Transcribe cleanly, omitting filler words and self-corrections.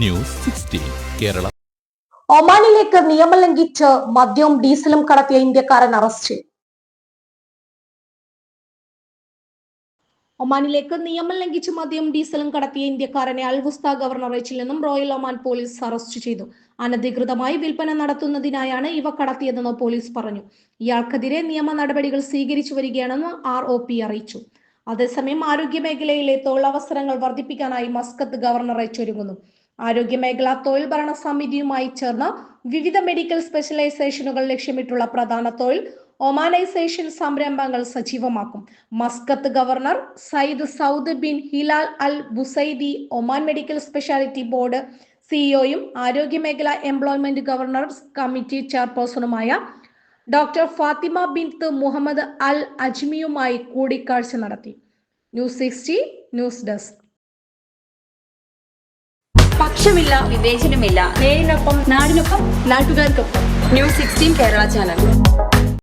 News 16 Kerala. ഒമാനിലേക്ക് നിയമം ലംഘിച്ച് മദ്യവും ഡീസലും കടത്തിയ ഇന്ത്യക്കാരൻ അറസ്റ്റ്. ഒമാനിലേക്ക് നിയമം ലംഘിച്ച് മദ്യവും ഡീസലും കടത്തിയ ഇന്ത്യക്കാരനെ അൽവുസ്ത ഗവർണറേറ്റിൽ നിന്നും റോയൽ ഒമാൻ പോലീസ് അറസ്റ്റ് ചെയ്തു. അനധികൃതമായി വിൽപ്പന നടത്തുന്നതിനായാണ് ഇവ കടത്തിയതെന്ന് പോലീസ് പറഞ്ഞു. ഇയാൾക്കെതിരെ നിയമ നടപടികൾ സ്വീകരിച്ചു വരികയാണെന്ന് ROP അറിയിച്ചു. അതേസമയം ആരോഗ്യ മേഖലയിലെ തൊഴിലവസരങ്ങൾ വർദ്ധിപ്പിക്കാനായി മസ്കത്ത് ഗവർണറേറ്റ് ഒരുങ്ങുന്നു. ആരോഗ്യ മേഖല തൊഴിൽ ഭരണ സമിതിയുമായി ചേർന്ന് വിവിധ മെഡിക്കൽ സ്പെഷ്യലൈസേഷനുകൾ ലക്ഷ്യമിട്ടുള്ള പ്രധാന തൊഴിൽ ഒമാനൈസേഷൻ സംരംഭങ്ങൾ സജീവമാക്കും. Muscat governor Sayyid Saud bin Hilal Al Busaidi, Oman medical speciality board സിഇഒയും ആരോഗ്യ മേഖല എംപ്ലോയ്മെന്റ് ഗവർണർസ് കമ്മിറ്റി ചെയർപേഴ്സണുമായ doctor Fatima bint Muhammad Al അജ്മിയുമായി കൂടിക്കാഴ്ച നടത്തി. News 16 news desk. പക്ഷമില്ല, വിവേചനമില്ല. നേരിനൊപ്പം, നാടിനൊപ്പം, നാട്ടുകാർക്കൊപ്പം. News 16 Kerala channel.